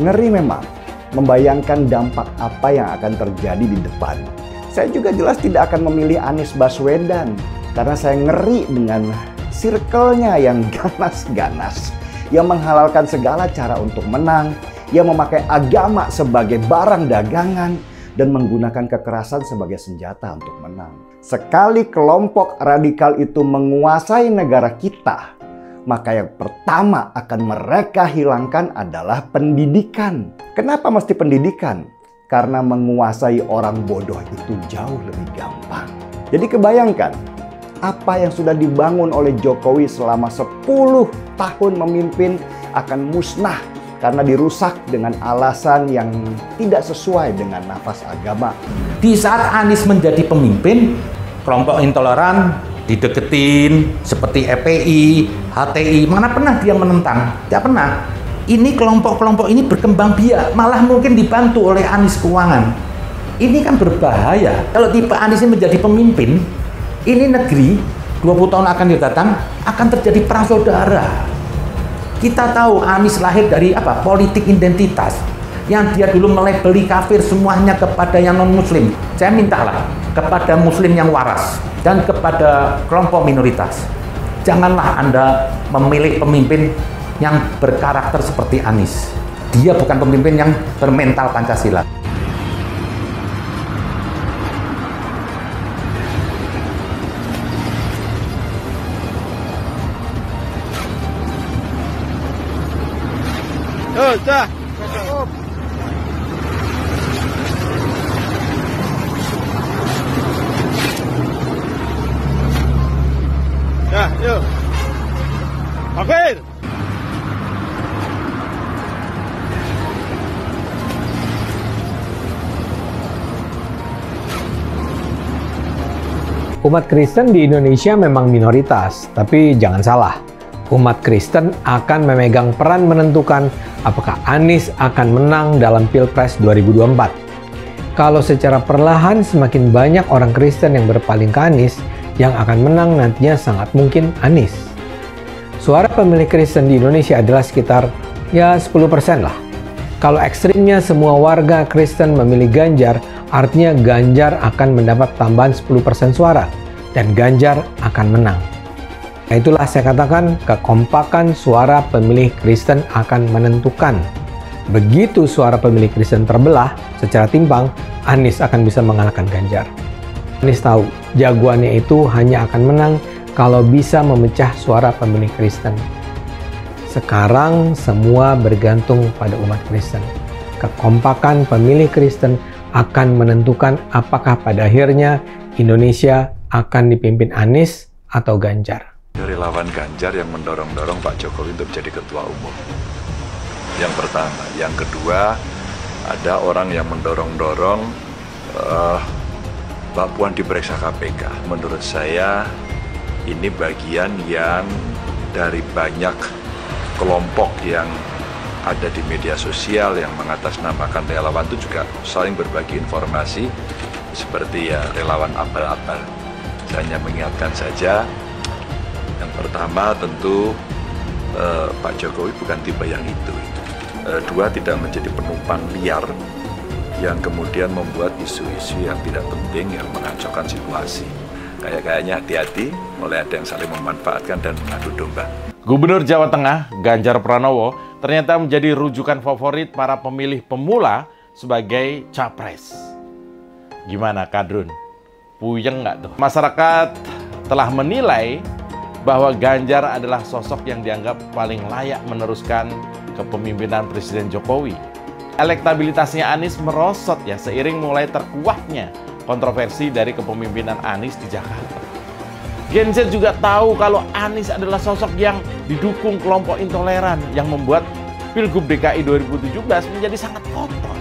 Ngeri memang membayangkan dampak apa yang akan terjadi di depan. Saya juga jelas tidak akan memilih Anies Baswedan karena saya ngeri dengan circle-nya yang ganas-ganas, yang menghalalkan segala cara untuk menang, yang memakai agama sebagai barang dagangan, dan menggunakan kekerasan sebagai senjata untuk menang. Sekali kelompok radikal itu menguasai negara kita, maka yang pertama akan mereka hilangkan adalah pendidikan. Kenapa mesti pendidikan? Karena menguasai orang bodoh itu jauh lebih gampang. Jadi kebayangkan apa yang sudah dibangun oleh Jokowi selama 10 tahun memimpin akan musnah karena dirusak dengan alasan yang tidak sesuai dengan nafas agama. Di saat Anies menjadi pemimpin, kelompok intoleran dideketin seperti FPI, HTI, mana pernah dia menentang? Tidak pernah. Ini kelompok-kelompok ini berkembang biak, malah mungkin dibantu oleh Anies keuangan. Ini kan berbahaya. Kalau tipe Anies ini menjadi pemimpin, ini negeri 20 tahun akan datang akan terjadi perang saudara. Kita tahu Anies lahir dari apa? Politik identitas. Yang dia dulu melabeli kafir semuanya kepada yang non-muslim. Saya mintalah kepada muslim yang waras dan kepada kelompok minoritas. Janganlah Anda memilih pemimpin yang berkarakter seperti Anies. Dia bukan pemimpin yang bermental Pancasila. Dah. Dah, yuk. Kafir. Umat Kristen di Indonesia memang minoritas, tapi jangan salah. Umat Kristen akan memegang peran menentukan apakah Anies akan menang dalam Pilpres 2024. Kalau secara perlahan semakin banyak orang Kristen yang berpaling ke Anies, yang akan menang nantinya sangat mungkin Anies. Suara pemilih Kristen di Indonesia adalah sekitar 10% lah. Kalau ekstrimnya semua warga Kristen memilih Ganjar, artinya Ganjar akan mendapat tambahan 10% suara dan Ganjar akan menang. Nah, itulah saya katakan kekompakan suara pemilih Kristen akan menentukan. Begitu suara pemilih Kristen terbelah secara timpang, Anies akan bisa mengalahkan Ganjar. Anies tahu jagoannya itu hanya akan menang kalau bisa memecah suara pemilih Kristen. Sekarang semua bergantung pada umat Kristen. Kekompakan pemilih Kristen akan menentukan apakah pada akhirnya Indonesia akan dipimpin Anies atau Ganjar. Relawan Ganjar yang mendorong-dorong Pak Jokowi untuk menjadi ketua umum. Yang pertama. Yang kedua, ada orang yang mendorong-dorong Mbak Puan diperiksa KPK. Menurut saya, ini bagian yang dari banyak kelompok yang ada di media sosial yang mengatasnamakan relawan itu juga saling berbagi informasi seperti ya relawan abal-abal. Saya hanya mengingatkan saja, yang pertama tentu Pak Jokowi bukan tipe yang itu. Dua, tidak menjadi penumpang liar yang kemudian membuat isu-isu yang tidak penting yang mengacaukan situasi. Kayaknya hati-hati, mulai ada yang saling memanfaatkan dan mengadu domba. Gubernur Jawa Tengah, Ganjar Pranowo, ternyata menjadi rujukan favorit para pemilih pemula sebagai capres. Gimana Kadrun? Puyeng nggak tuh? Masyarakat telah menilai bahwa Ganjar adalah sosok yang dianggap paling layak meneruskan kepemimpinan Presiden Jokowi. Elektabilitasnya Anies merosot ya seiring mulai terkuaknya kontroversi dari kepemimpinan Anies di Jakarta. Gen Z juga tahu kalau Anies adalah sosok yang didukung kelompok intoleran yang membuat Pilgub DKI 2017 menjadi sangat kotor.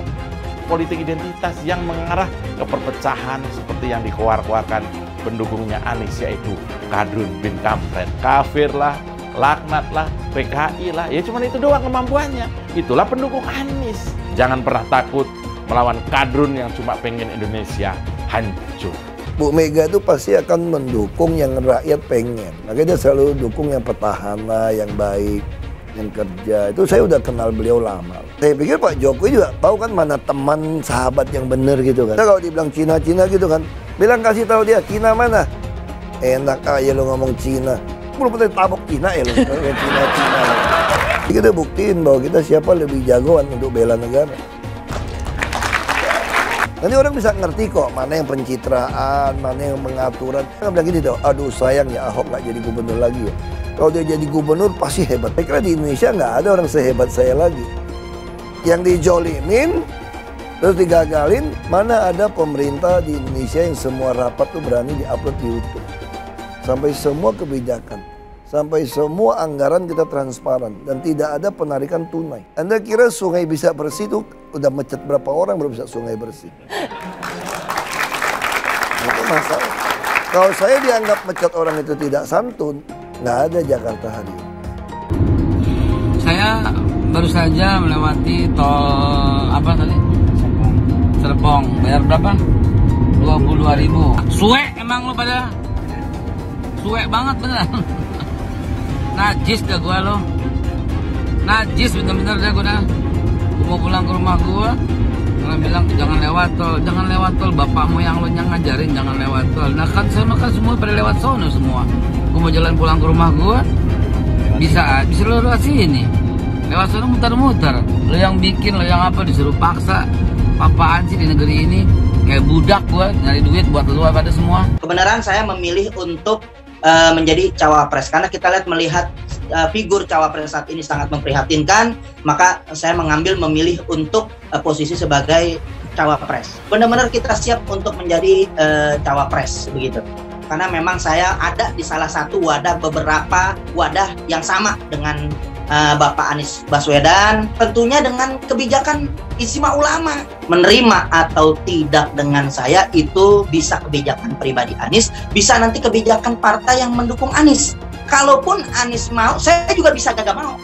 Politik identitas yang mengarah ke perpecahan seperti yang dikeluarkan pendukungnya Anies, yaitu Kadrun bin Kampret. Kafir lah, laknat lah, PKI lah, ya cuman itu doang kemampuannya. Itulah pendukung Anies. Jangan pernah takut melawan Kadrun yang cuma pengen Indonesia hancur. Bu Mega itu pasti akan mendukung yang rakyat pengen. Makanya dia selalu dukung yang petahana, yang baik. yang kerja. Itu saya udah kenal beliau lama. Saya pikir Pak Jokowi juga tahu kan mana teman sahabat yang benar gitu kan. Kalau dibilang Cina-Cina gitu kan, bilang kasih tahu dia Cina mana. Enak aja lo ngomong Cina. Belum pernah tabok Cina ya lo Cina-Cina. Jadi kita buktiin bahwa kita siapa lebih jagoan untuk bela negara. Nanti orang bisa ngerti kok mana yang pencitraan, mana yang pengaturan. Nggak bilang gini dong, aduh sayang ya Ahok nggak jadi gubernur lagi ya. Kalau dia jadi gubernur pasti hebat. Saya kira di Indonesia nggak ada orang sehebat saya lagi. Yang dijolimin, terus digagalin, mana ada pemerintah di Indonesia yang semua rapat tuh berani diupload di YouTube. Sampai semua kebijakan, sampai semua anggaran kita transparan. Dan tidak ada penarikan tunai. Anda kira sungai bisa bersih tuh udah mecat berapa orang baru bisa sungai bersih? Itu masalah. Kalau saya dianggap mecat orang itu tidak santun, nggak ada Jakarta hari ini. Saya baru saja melewati tol apa tadi? Serpong. Bayar berapa? 22.000. Suwe emang lo pada? Suwe banget bener. Najis dah gua lo. Najis bener-bener dah gua dah. Gua mau pulang ke rumah gua. Orang bilang jangan lewat tol, jangan lewat tol. Bapakmu yang lo yang ngajarin jangan lewat tol. Nah kan saya makan semua pada lewat sono semua. Gua mau jalan pulang ke rumah gua. Bisa lewat sini. Lewat sono muter-muter. Lo yang bikin, lo yang apa disuruh paksa. Apaan sih di negeri ini? Kayak budak gua nyari duit buat lo pada semua. Kebenaran saya memilih untuk menjadi cawapres karena kita melihat figur cawapres saat ini sangat memprihatinkan, maka saya memilih untuk posisi sebagai cawapres. Benar-benar kita siap untuk menjadi cawapres begitu. Karena memang saya ada di salah satu beberapa wadah yang sama dengan Bapak Anies Baswedan, tentunya dengan kebijakan Ijtima Ulama. Menerima atau tidak dengan saya itu bisa kebijakan pribadi Anies, bisa nanti kebijakan partai yang mendukung Anies. Kalaupun Anies mau, saya juga bisa gak mau.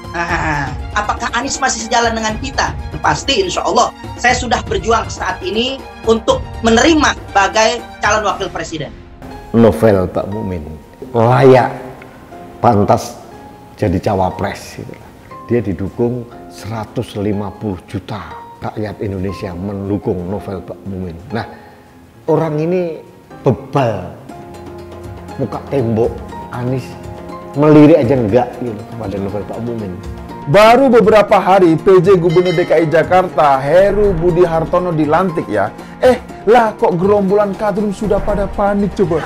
Apakah Anies masih sejalan dengan kita? Pasti insya Allah. Saya sudah berjuang saat ini untuk menerima sebagai calon wakil presiden. Novel Pak Mumin layak, pantas jadi cawapres. Dia didukung 150 juta rakyat Indonesia mendukung Novel Pak Mumin. Nah, orang ini bebal, muka tembok. Anies melirik aja enggak gitu kepada Novel Pak Mumin. Baru beberapa hari PJ Gubernur DKI Jakarta Heru Budi Hartono dilantik ya. Lah kok gerombolan kadrun sudah pada panik coba.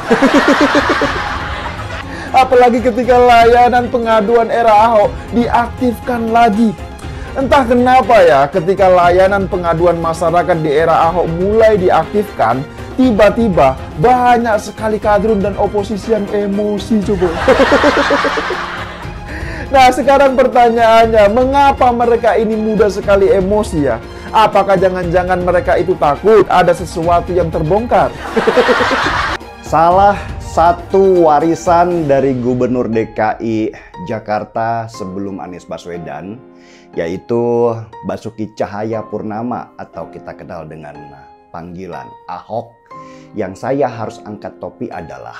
Apalagi ketika layanan pengaduan era Ahok diaktifkan lagi. Entah kenapa ya, ketika layanan pengaduan masyarakat di era Ahok mulai diaktifkan, tiba-tiba banyak sekali kadrun dan oposisi yang emosi coba. Nah sekarang pertanyaannya, mengapa mereka ini mudah sekali emosi ya? Apakah jangan-jangan mereka itu takut ada sesuatu yang terbongkar? Salah satu warisan dari Gubernur DKI Jakarta sebelum Anies Baswedan, yaitu Basuki Cahayapurnama atau kita kenal dengan panggilan Ahok, yang saya harus angkat topi adalah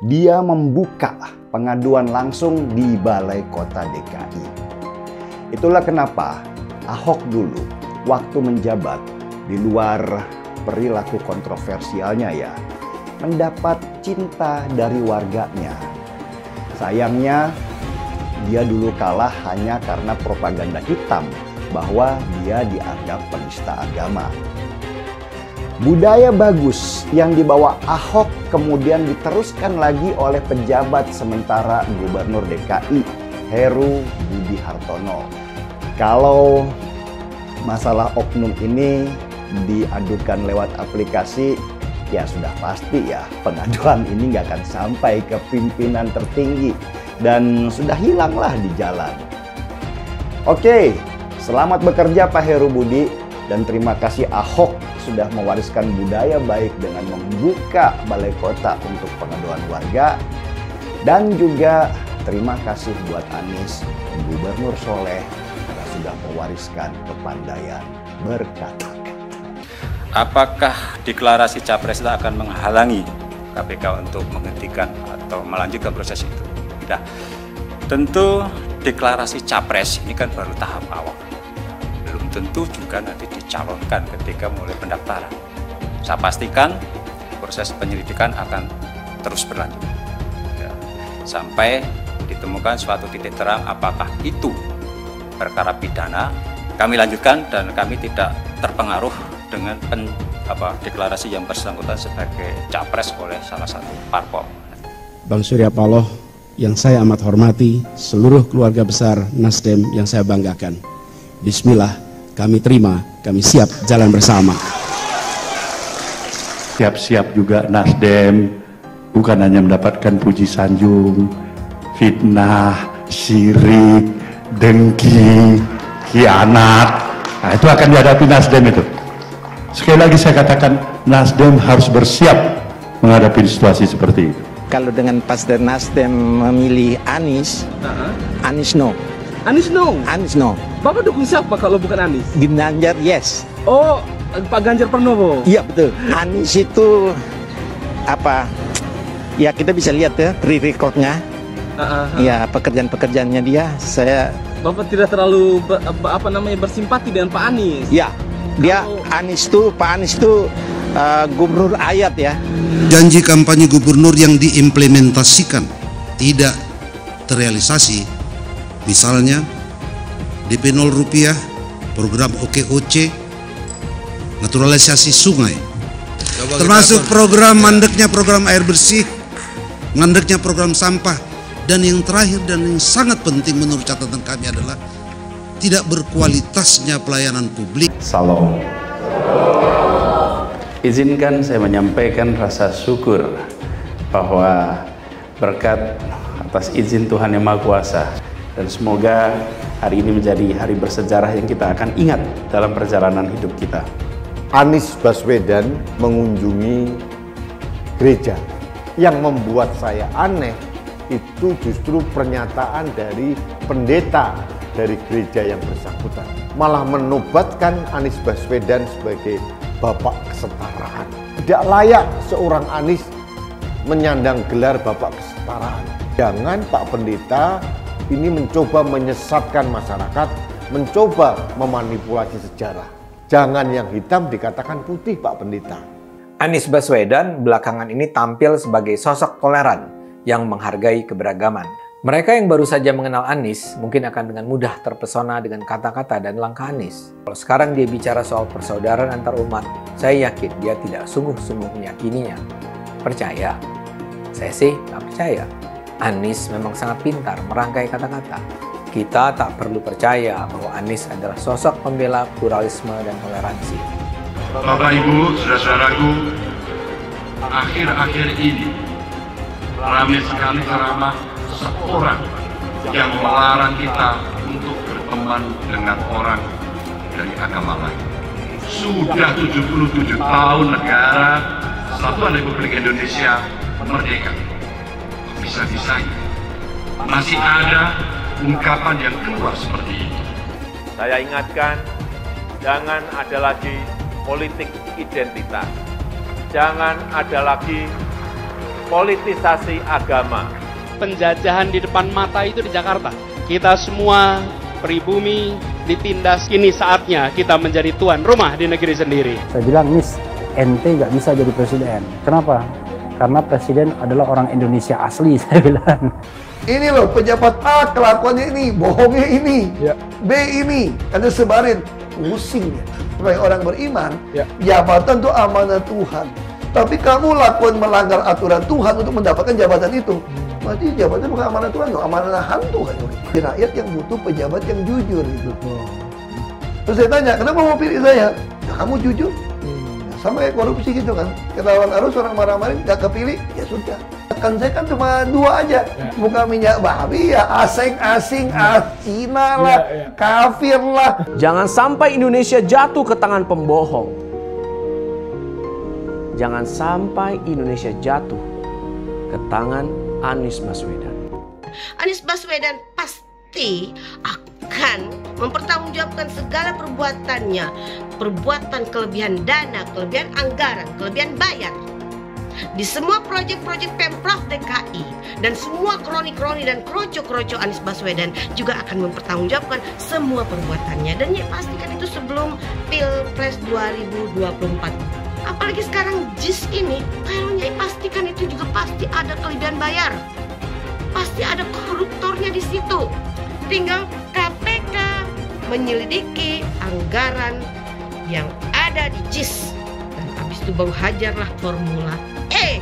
dia membuka pengaduan langsung di Balai Kota DKI. Itulah kenapa Ahok dulu waktu menjabat, di luar perilaku kontroversialnya ya, mendapat cinta dari warganya. Sayangnya dia dulu kalah hanya karena propaganda hitam bahwa dia dianggap penista agama. Budaya bagus yang dibawa Ahok kemudian diteruskan lagi oleh pejabat sementara Gubernur DKI Heru Budi Hartono. Kalau masalah oknum ini diadukan lewat aplikasi, ya sudah pasti ya pengaduan ini nggak akan sampai ke pimpinan tertinggi dan sudah hilanglah di jalan. Oke, selamat bekerja Pak Heru Budi dan terima kasih Ahok sudah mewariskan budaya baik dengan membuka balai kota untuk pengaduan warga, dan juga terima kasih buat Anies, Gubernur Soleh, karena sudah mewariskan kepandaian berkata. Apakah deklarasi Capres itu akan menghalangi KPK untuk menghentikan atau melanjutkan proses itu? Nah, tentu deklarasi capres ini kan baru tahap awal. Belum tentu juga nanti dicalonkan ketika mulai pendaftaran. Saya pastikan proses penyelidikan akan terus berlanjut ya, sampai ditemukan suatu titik terang apakah itu perkara pidana. Kami lanjutkan dan kami tidak terpengaruh dengan deklarasi yang bersangkutan sebagai capres oleh salah satu parpol. Bang Surya Paloh yang saya amat hormati, seluruh keluarga besar Nasdem yang saya banggakan. Bismillah, kami terima, kami siap jalan bersama. Siap-siap juga Nasdem, bukan hanya mendapatkan puji sanjung, fitnah, syirik, dengki, khianat. Nah, itu akan dihadapi Nasdem itu. Sekali lagi saya katakan, Nasdem harus bersiap menghadapi situasi seperti itu. Kalau dengan Pastor Nasdem memilih Anies, Anies no. Anies no? Anies no. Bapak dukung siapa kalau bukan Anies? Ganjar yes. Oh, Pak Ganjar Pranowo. Iya betul. Anies itu apa? Ya kita bisa lihat ya record-nya. Ya pekerjaan-pekerjaannya dia. Bapak tidak terlalu bersimpati dengan Pak Anies. Ya, dia Anies tuh Pak Anies tuh gubernur ayat ya. Janji kampanye gubernur yang diimplementasikan tidak terrealisasi, misalnya DP 0 rupiah, program OKOC, naturalisasi sungai, termasuk program mandeknya program air bersih, mandeknya program sampah, dan yang terakhir dan yang sangat penting menurut catatan kami adalah tidak berkualitasnya pelayanan publik. Salam. Izinkan saya menyampaikan rasa syukur bahwa berkat atas izin Tuhan Yang Maha Kuasa, dan semoga hari ini menjadi hari bersejarah yang kita akan ingat dalam perjalanan hidup kita. Anies Baswedan mengunjungi gereja. Yang membuat saya aneh itu justru pernyataan dari pendeta dari gereja yang bersangkutan, malah menobatkan Anies Baswedan sebagai bapak kesetaraan. Tidak layak seorang Anies menyandang gelar bapak kesetaraan. Jangan Pak Pendeta ini mencoba menyesatkan masyarakat, mencoba memanipulasi sejarah. Jangan yang hitam dikatakan putih Pak Pendeta. Anies Baswedan belakangan ini tampil sebagai sosok toleran yang menghargai keberagaman. Mereka yang baru saja mengenal Anies mungkin akan dengan mudah terpesona dengan kata-kata dan langkah Anies. Kalau sekarang dia bicara soal persaudaraan antar umat, saya yakin dia tidak sungguh-sungguh meyakininya. Percaya? Saya sih nggak percaya. Anies memang sangat pintar merangkai kata-kata. Kita tak perlu percaya bahwa Anies adalah sosok pembela pluralisme dan toleransi. Bapak Ibu, saudara-saudaraku, akhir-akhir ini ramai sekali ceramah seorang yang melarang kita untuk berteman dengan orang dari agama lain. Sudah 77 tahun negara Kesatuan Republik Indonesia merdeka. Bisa-bisanya masih ada ungkapan yang keluar seperti itu. Saya ingatkan, jangan ada lagi politik identitas. Jangan ada lagi politisasi agama. Penjajahan di depan mata itu di Jakarta. Kita semua pribumi ditindas. Kini saatnya kita menjadi tuan rumah di negeri sendiri. Saya bilang, Nis, ente nggak bisa jadi presiden. Kenapa? Karena presiden adalah orang Indonesia asli, saya bilang. Ini loh pejabat A kelakuannya ini, bohongnya ini, B ini, Anda sebarin, pusing ya. Sebagai orang beriman, jabatan itu amanah Tuhan. Tapi kamu lakukan melanggar aturan Tuhan untuk mendapatkan jabatan itu. Berarti jabatan bukan amanah Tuhan, amanah hantu kan. Rakyat yang butuh pejabat yang jujur gitu. Terus saya tanya, kenapa mau pilih saya? Ya, kamu jujur. Ya, sama kayak korupsi gitu kan. Ketahuan arus orang marah-marah gak kepilih, ya sudah. Kan saya kan cuma 2 aja. Bukan minyak babi ya, asing-asing, Cina lah, kafir lah. Jangan sampai Indonesia jatuh ke tangan pembohong. Jangan sampai Indonesia jatuh ke tangan Anies Baswedan. Anies Baswedan pasti akan mempertanggungjawabkan segala perbuatannya. Perbuatan kelebihan dana, kelebihan anggaran, kelebihan bayar. Di semua proyek-proyek Pemprov DKI dan semua kroni-kroni dan kroco-kroco Anies Baswedan juga akan mempertanggungjawabkan semua perbuatannya. Dan ya pastikan itu sebelum Pilpres 2024. Apalagi sekarang JIS ini, kayaknya pastikan itu juga pasti ada kelebihan bayar. Pasti ada koruptornya di situ. Tinggal KPK menyelidiki anggaran yang ada di JIS. Dan habis itu baru hajarlah formula E.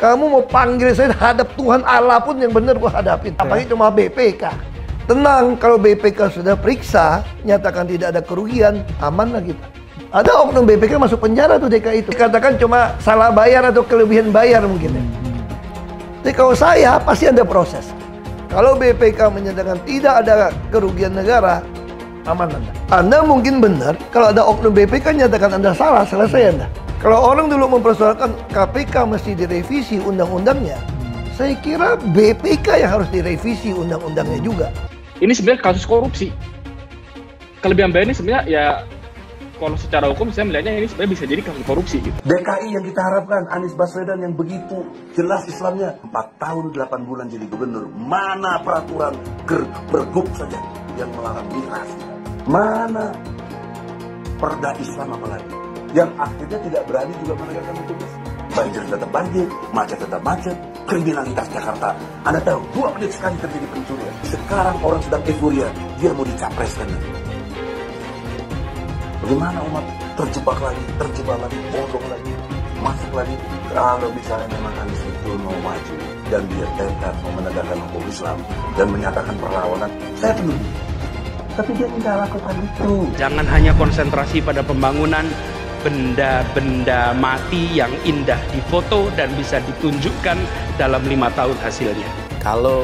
Kamu mau panggil saya hadap Tuhan Allah pun yang benar gua hadapin. Apalagi cuma BPK. Tenang, kalau BPK sudah periksa, nyatakan tidak ada kerugian, aman lah kita. Ada oknum BPK masuk penjara tuh DKI itu. Dikatakan cuma salah bayar atau kelebihan bayar mungkin ya. Jadi kalau saya pasti ada proses. Kalau BPK menyatakan tidak ada kerugian negara, aman Anda. Anda mungkin benar, kalau ada oknum BPK nyatakan Anda salah, selesai Anda. Kalau orang dulu mempersoalkan KPK mesti direvisi undang-undangnya, saya kira BPK yang harus direvisi undang-undangnya juga. Ini sebenarnya kasus korupsi. Kelebihan bayar ini sebenarnya ya, kalau secara hukum saya melihatnya ini sebenarnya bisa jadi kasus korupsi gitu. DKI yang kita harapkan, Anies Baswedan yang begitu jelas Islamnya, 4 tahun 8 bulan jadi gubernur. Mana peraturan pergub saja yang melarang migrasi? Mana perda Islam apalagi? Yang akhirnya tidak berani juga menegakkan hukum Islam. Banjir tetap banjir, macet tetap macet, kriminalitas Jakarta. Anda tahu, 2 menit sekali terjadi pencurian. Sekarang orang sedang euforia, dia mau dicapreskan. Bagaimana umat terjebak lagi, bodoh lagi, masuk lagi. Kalau misalnya memang Anies itu mau maju dan dia tekad mau menegakkan hukum Islam dan menyatakan perlawanan, saya peduli. Tapi dia tidak lakukan itu. Jangan hanya konsentrasi pada pembangunan benda-benda mati yang indah difoto dan bisa ditunjukkan dalam 5 tahun hasilnya. Kalau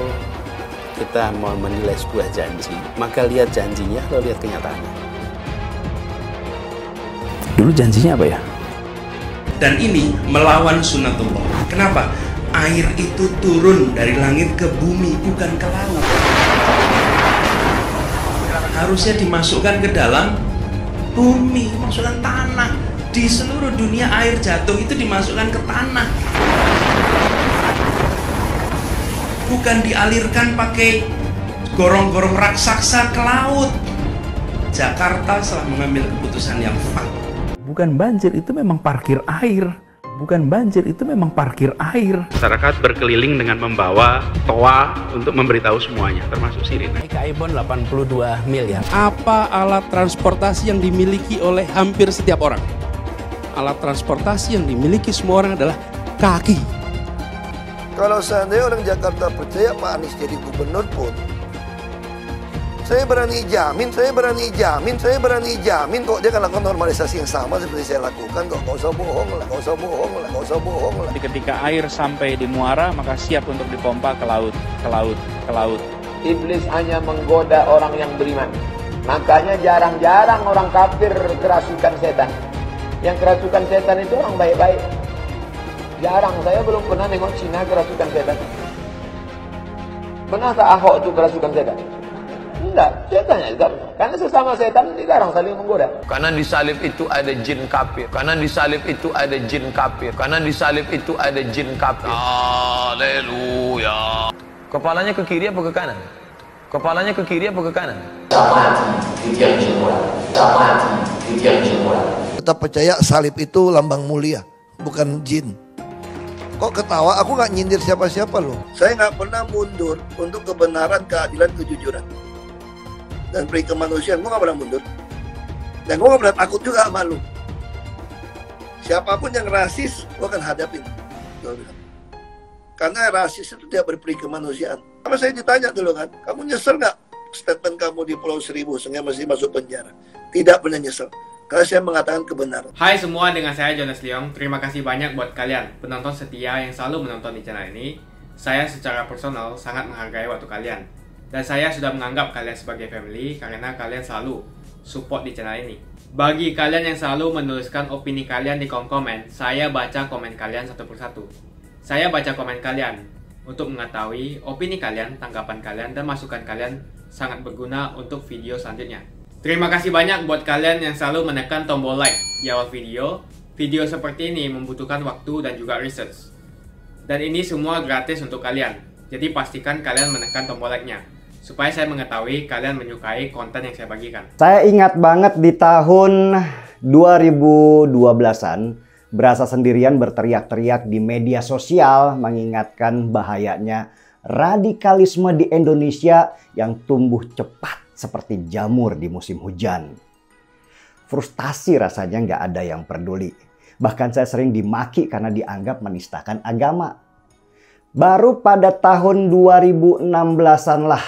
kita mau menilai sebuah janji, maka lihat janjinya, lalu lihat kenyataannya. Dulu janjinya apa ya? Dan ini melawan sunatullah. Kenapa? Air itu turun dari langit ke bumi, bukan ke laut. Harusnya dimasukkan ke dalam bumi, masukkan tanah. Di seluruh dunia air jatuh itu dimasukkan ke tanah. Bukan dialirkan pakai gorong-gorong raksasa ke laut. Jakarta telah mengambil keputusan yang fatal. Bukan banjir, itu memang parkir air. Bukan banjir, itu memang parkir air. Masyarakat berkeliling dengan membawa toa untuk memberitahu semuanya, termasuk sirine. DKI Bond 82 miliar. Apa alat transportasi yang dimiliki oleh hampir setiap orang? Alat transportasi yang dimiliki semua orang adalah kaki. Kalau seandainya orang Jakarta percaya Pak Anies jadi gubernur pun, saya berani jamin kok dia akan lakukan normalisasi yang sama seperti saya lakukan kok. Nggak usah bohong lah. Ketika air sampai di muara, maka siap untuk dipompa ke laut. Iblis hanya menggoda orang yang beriman. Makanya jarang-jarang orang kafir kerasukan setan. Yang kerasukan setan itu orang baik-baik. Jarang, saya belum pernah nengok Cina kerasukan setan. Pernah tak Ahok itu kerasukan setan? Enggak, setannya juga. Karena sesama setan dilarang saling menggoda. Karena di salib itu ada jin kafir. Haleluya. Kepalanya ke kiri apa ke kanan? Tetap percaya salib itu lambang mulia, bukan jin. Kok ketawa? Aku nggak nyindir siapa-siapa loh. Saya nggak pernah mundur untuk kebenaran, keadilan, kejujuran dan peri kemanusiaan. Gue nggak pernah mundur. Dan gue nggak pernah takut juga sama lu. Siapapun yang rasis, gue akan hadapin. Karena rasis itu tidak berperi kemanusiaan. Sama saya ditanya dulu kan, kamu nyesel nggak statement kamu di Pulau Seribu sehingga masih masuk penjara? Tidak pernah nyesel. Karena saya mengatakan kebenaran. Hai semua, dengan saya Jonas Leong. Terima kasih banyak buat kalian penonton setia yang selalu menonton di channel ini. Saya secara personal sangat menghargai waktu kalian. Dan saya sudah menganggap kalian sebagai family karena kalian selalu support di channel ini. Bagi kalian yang selalu menuliskan opini kalian di kolom komen, saya baca komen kalian satu persatu. Saya baca komen kalian untuk mengetahui opini kalian, tanggapan kalian, dan masukan kalian sangat berguna untuk video selanjutnya. Terima kasih banyak buat kalian yang selalu menekan tombol like di awal video Video seperti ini membutuhkan waktu dan juga research. Dan ini semua gratis untuk kalian. Jadi pastikan kalian menekan tombol like-nya supaya saya mengetahui kalian menyukai konten yang saya bagikan. Saya ingat banget di tahun 2012-an, berasa sendirian berteriak-teriak di media sosial mengingatkan bahayanya radikalisme di Indonesia yang tumbuh cepat seperti jamur di musim hujan. Frustasi rasanya nggak ada yang peduli. Bahkan saya sering dimaki karena dianggap menistakan agama. Baru pada tahun 2016-an lah,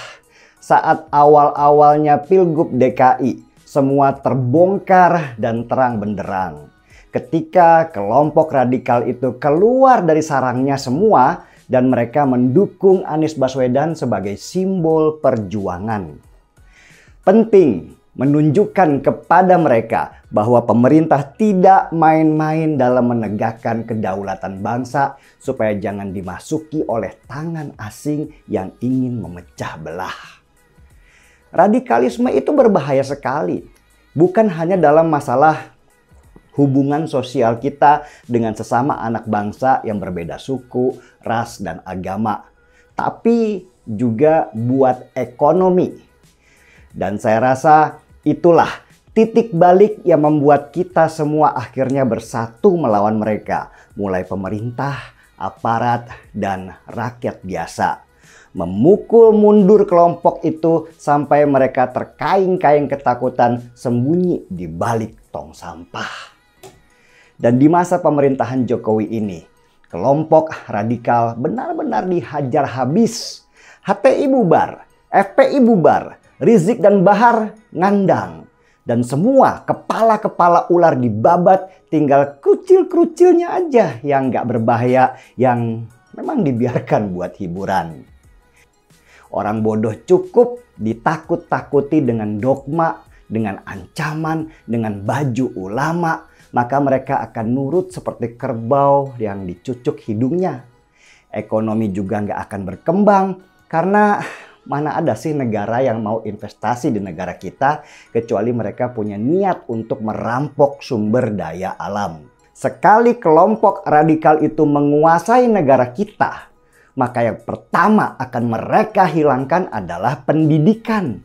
saat awal-awalnya Pilgub DKI, semua terbongkar dan terang benderang. Ketika kelompok radikal itu keluar dari sarangnya semua dan mereka mendukung Anies Baswedan sebagai simbol perjuangan. Penting menunjukkan kepada mereka bahwa pemerintah tidak main-main dalam menegakkan kedaulatan bangsa supaya jangan dimasuki oleh tangan asing yang ingin memecah belah. Radikalisme itu berbahaya sekali, bukan hanya dalam masalah hubungan sosial kita dengan sesama anak bangsa yang berbeda suku, ras, dan agama, tapi juga buat ekonomi. Dan saya rasa itulah titik balik yang membuat kita semua akhirnya bersatu melawan mereka, mulai pemerintah, aparat, dan rakyat biasa. Memukul mundur kelompok itu sampai mereka terkaing-kaing ketakutan sembunyi di balik tong sampah. Dan di masa pemerintahan Jokowi ini, kelompok radikal benar-benar dihajar habis. HTI bubar, FPI bubar, Rizik dan Bahar ngandang. Dan semua kepala-kepala ular dibabat, tinggal krucil-krucilnya aja yang nggak berbahaya, yang memang dibiarkan buat hiburan. Orang bodoh cukup ditakut-takuti dengan dogma, dengan ancaman, dengan baju ulama, maka mereka akan nurut seperti kerbau yang dicucuk hidungnya. Ekonomi juga nggak akan berkembang karena mana ada sih negara yang mau investasi di negara kita kecuali mereka punya niat untuk merampok sumber daya alam. Sekali kelompok radikal itu menguasai negara kita, maka yang pertama akan mereka hilangkan adalah pendidikan.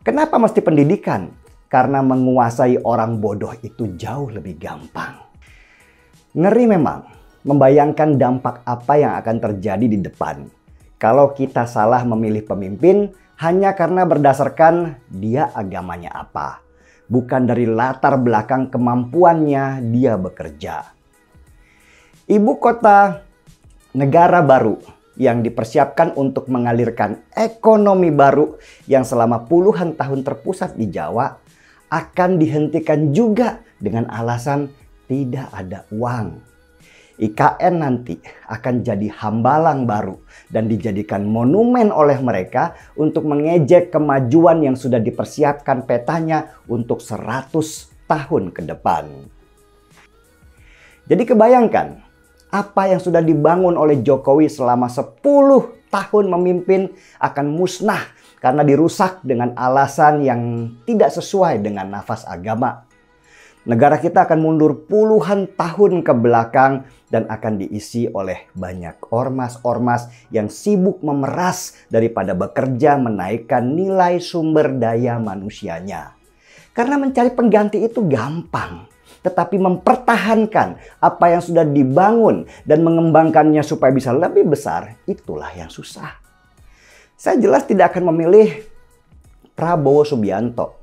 Kenapa mesti pendidikan? Karena menguasai orang bodoh itu jauh lebih gampang. Ngeri memang membayangkan dampak apa yang akan terjadi di depan kalau kita salah memilih pemimpin hanya karena berdasarkan dia agamanya apa, bukan dari latar belakang kemampuannya dia bekerja. Ibu kota negara baru yang dipersiapkan untuk mengalirkan ekonomi baru yang selama puluhan tahun terpusat di Jawa akan dihentikan juga dengan alasan tidak ada uang. IKN nanti akan jadi hambalang baru dan dijadikan monumen oleh mereka untuk mengejek kemajuan yang sudah dipersiapkan petanya untuk 100 tahun ke depan. Jadi kebayangkan apa yang sudah dibangun oleh Jokowi selama 10 tahun memimpin akan musnah karena dirusak dengan alasan yang tidak sesuai dengan nafas agama. Negara kita akan mundur puluhan tahun ke belakang dan akan diisi oleh banyak ormas-ormas yang sibuk memeras daripada bekerja menaikkan nilai sumber daya manusianya. Karena mencari pengganti itu gampang. Tetapi mempertahankan apa yang sudah dibangun dan mengembangkannya supaya bisa lebih besar, itulah yang susah. Saya jelas tidak akan memilih Prabowo Subianto.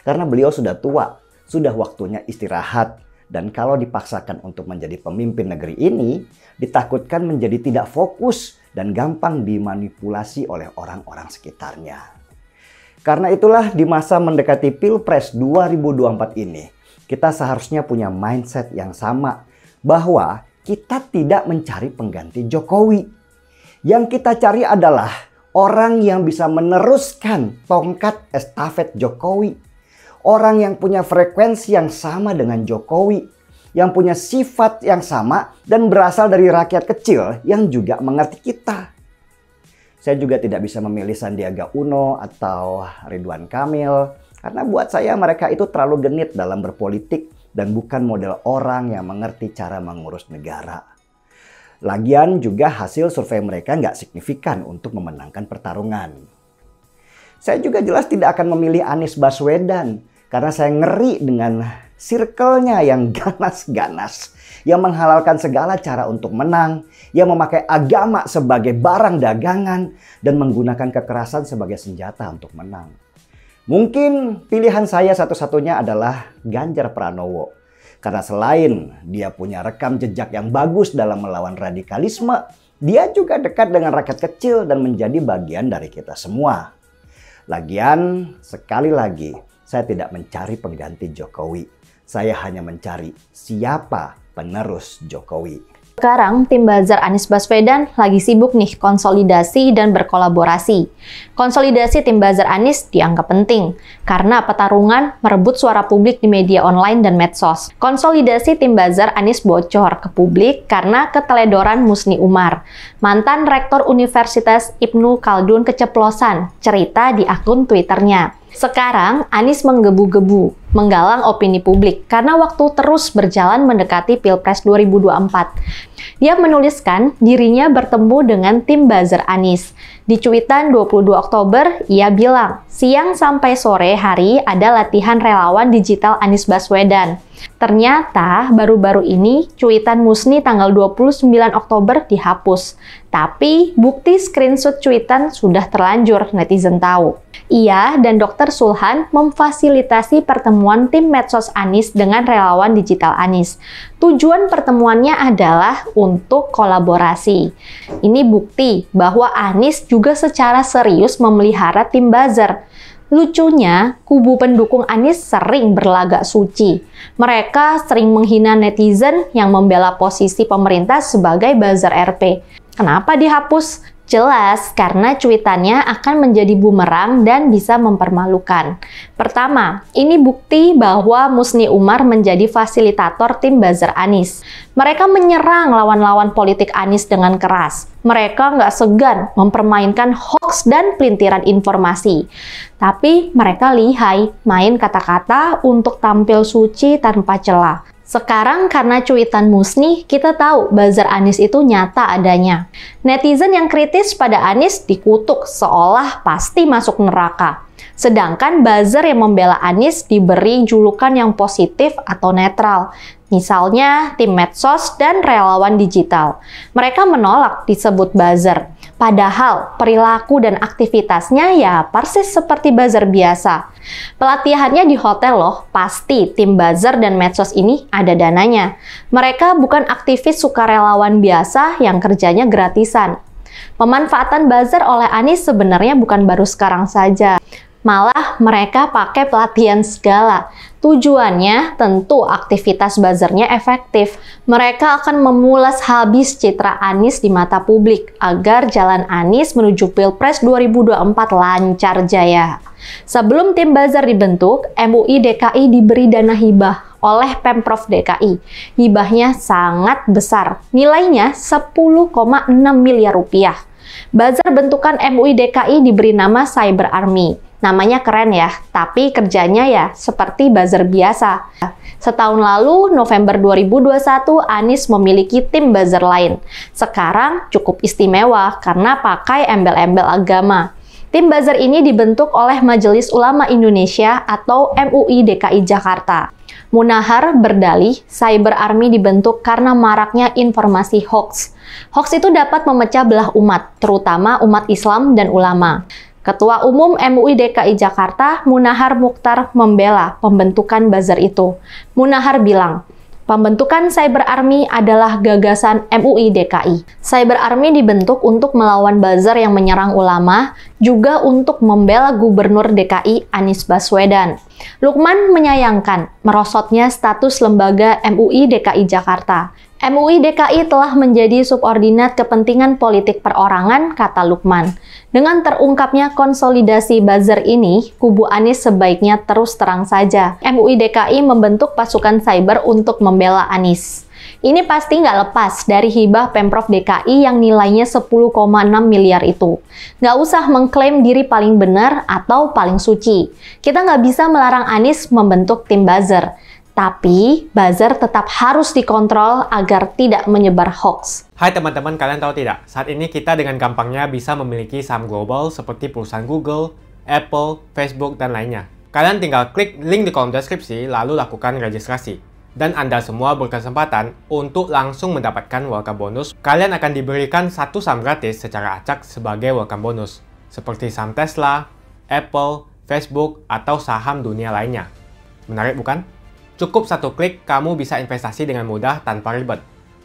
Karena beliau sudah tua, sudah waktunya istirahat. Dan kalau dipaksakan untuk menjadi pemimpin negeri ini, ditakutkan menjadi tidak fokus dan gampang dimanipulasi oleh orang-orang sekitarnya. Karena itulah di masa mendekati Pilpres 2024 ini, kita seharusnya punya mindset yang sama bahwa kita tidak mencari pengganti Jokowi. Yang kita cari adalah orang yang bisa meneruskan tongkat estafet Jokowi. Orang yang punya frekuensi yang sama dengan Jokowi. Yang punya sifat yang sama dan berasal dari rakyat kecil yang juga mengerti kita. Saya juga tidak bisa memilih Sandiaga Uno atau Ridwan Kamil. Karena buat saya mereka itu terlalu genit dalam berpolitik dan bukan model orang yang mengerti cara mengurus negara. Lagian juga hasil survei mereka nggak signifikan untuk memenangkan pertarungan. Saya juga jelas tidak akan memilih Anies Baswedan karena saya ngeri dengan circle-nya yang ganas-ganas, yang menghalalkan segala cara untuk menang, yang memakai agama sebagai barang dagangan, dan menggunakan kekerasan sebagai senjata untuk menang. Mungkin pilihan saya satu-satunya adalah Ganjar Pranowo. Karena selain dia punya rekam jejak yang bagus dalam melawan radikalisme, dia juga dekat dengan rakyat kecil dan menjadi bagian dari kita semua. Lagian, sekali lagi, saya tidak mencari pengganti Jokowi. Saya hanya mencari siapa penerus Jokowi. Sekarang tim buzzer Anies Baswedan lagi sibuk nih konsolidasi dan berkolaborasi. Konsolidasi tim buzzer Anies dianggap penting karena pertarungan merebut suara publik di media online dan medsos. Konsolidasi tim buzzer Anies bocor ke publik karena keteledoran Musni Umar. Mantan Rektor Universitas Ibnu Khaldun keceplosan, cerita di akun Twitternya. Sekarang Anies menggebu-gebu, menggalang opini publik karena waktu terus berjalan mendekati Pilpres 2024. Dia menuliskan dirinya bertemu dengan tim buzzer Anies. Di cuitan 22 Oktober, ia bilang, siang sampai sore hari ada latihan relawan digital Anies Baswedan. Ternyata baru-baru ini cuitan Musni tanggal 29 Oktober dihapus. Tapi bukti screenshot cuitan sudah terlanjur, netizen tahu. Ia dan Dr. Sulhan memfasilitasi pertemuan tim medsos Anies dengan relawan digital Anies. Tujuan pertemuannya adalah untuk kolaborasi. Ini bukti bahwa Anies juga secara serius memelihara tim buzzer. Lucunya, kubu pendukung Anies sering berlagak suci. Mereka sering menghina netizen yang membela posisi pemerintah sebagai buzzer RP. Kenapa dihapus? Jelas, karena cuitannya akan menjadi bumerang dan bisa mempermalukan. Pertama, ini bukti bahwa Musni Umar menjadi fasilitator tim buzzer Anies. Mereka menyerang lawan-lawan politik Anies dengan keras. Mereka nggak segan mempermainkan hoax dan pelintiran informasi. Tapi mereka lihai main kata-kata untuk tampil suci tanpa celah. Sekarang karena cuitan Musni, kita tahu buzzer Anies itu nyata adanya. Netizen yang kritis pada Anies dikutuk seolah pasti masuk neraka. Sedangkan buzzer yang membela Anies diberi julukan yang positif atau netral. Misalnya tim medsos dan relawan digital. Mereka menolak disebut buzzer. Padahal perilaku dan aktivitasnya ya persis seperti buzzer biasa. Pelatihannya di hotel loh, pasti tim buzzer dan medsos ini ada dananya. Mereka bukan aktivis sukarelawan biasa yang kerjanya gratisan. Pemanfaatan buzzer oleh Anies sebenarnya bukan baru sekarang saja. Malah mereka pakai pelatihan segala. Tujuannya tentu aktivitas buzzernya efektif. Mereka akan memulas habis citra Anies di mata publik agar jalan Anies menuju Pilpres 2024 lancar jaya. Sebelum tim buzzer dibentuk, MUI DKI diberi dana hibah oleh Pemprov DKI. Hibahnya sangat besar, nilainya 10,6 miliar rupiah. Buzzer bentukan MUI DKI diberi nama Cyber Army. Namanya keren ya, tapi kerjanya ya seperti buzzer biasa. Setahun lalu, November 2021, Anies memiliki tim buzzer lain. Sekarang cukup istimewa karena pakai embel-embel agama. Tim buzzer ini dibentuk oleh Majelis Ulama Indonesia atau MUI DKI Jakarta. Munahar berdalih Cyber Army dibentuk karena maraknya informasi hoax. Hoax itu dapat memecah belah umat, terutama umat Islam dan ulama. Ketua Umum MUI DKI Jakarta, Munahar Mukhtar, membela pembentukan buzzer itu. Munahar bilang, pembentukan Cyber Army adalah gagasan MUI DKI. Cyber Army dibentuk untuk melawan buzzer yang menyerang ulama, juga untuk membela Gubernur DKI Anies Baswedan. Lukman menyayangkan merosotnya status lembaga MUI DKI Jakarta. MUI DKI telah menjadi subordinat kepentingan politik perorangan, kata Lukman. Dengan terungkapnya konsolidasi buzzer ini, kubu Anies sebaiknya terus terang saja. MUI DKI membentuk pasukan cyber untuk membela Anies. Ini pasti nggak lepas dari hibah Pemprov DKI yang nilainya 10,6 miliar itu. Nggak usah mengklaim diri paling benar atau paling suci. Kita nggak bisa melarang Anies membentuk tim buzzer. Tapi, buzzer tetap harus dikontrol agar tidak menyebar hoax. Hai teman-teman, kalian tahu tidak? Saat ini kita dengan gampangnya bisa memiliki saham global seperti perusahaan Google, Apple, Facebook, dan lainnya. Kalian tinggal klik link di kolom deskripsi, lalu lakukan registrasi. Dan Anda semua berkesempatan untuk langsung mendapatkan welcome bonus. Kalian akan diberikan satu saham gratis secara acak sebagai welcome bonus. Seperti saham Tesla, Apple, Facebook, atau saham dunia lainnya. Menarik bukan? Cukup satu klik, kamu bisa investasi dengan mudah tanpa ribet.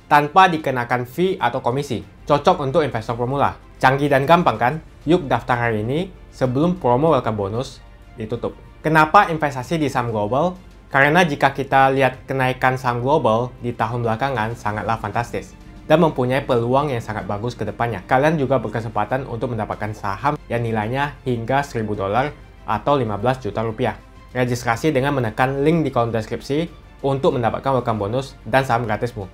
Tanpa dikenakan fee atau komisi. Cocok untuk investor pemula. Canggih dan gampang kan? Yuk daftar hari ini sebelum promo welcome bonus ditutup. Kenapa investasi di saham global? Karena jika kita lihat kenaikan saham global di tahun belakangan sangatlah fantastis. Dan mempunyai peluang yang sangat bagus ke depannya. Kalian juga berkesempatan untuk mendapatkan saham yang nilainya hingga $1.000 atau 15 juta rupiah. Registrasi dengan menekan link di kolom deskripsi untuk mendapatkan welcome bonus dan saham gratismu.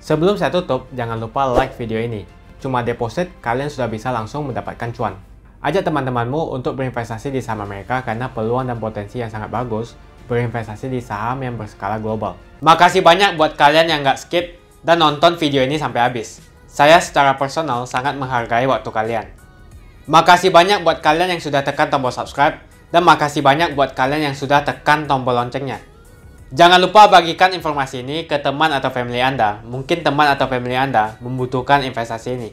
Sebelum saya tutup, jangan lupa like video ini. Cuma deposit, kalian sudah bisa langsung mendapatkan cuan. Ajak teman-temanmu untuk berinvestasi di saham Amerika karena peluang dan potensi yang sangat bagus berinvestasi di saham yang berskala global. Makasih banyak buat kalian yang nggak skip dan nonton video ini sampai habis. Saya secara personal sangat menghargai waktu kalian. Makasih banyak buat kalian yang sudah tekan tombol subscribe. Dan makasih banyak buat kalian yang sudah tekan tombol loncengnya. Jangan lupa bagikan informasi ini ke teman atau family Anda. Mungkin teman atau family Anda membutuhkan investasi ini.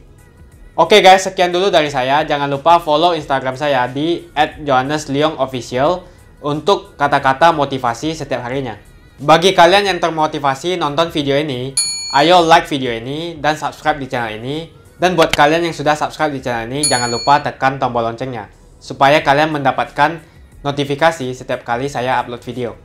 Oke guys, sekian dulu dari saya. Jangan lupa follow Instagram saya di @johannesleongofficial untuk kata-kata motivasi setiap harinya. Bagi kalian yang termotivasi nonton video ini, ayo like video ini dan subscribe di channel ini. Dan buat kalian yang sudah subscribe di channel ini, jangan lupa tekan tombol loncengnya supaya kalian mendapatkan notifikasi setiap kali saya upload video.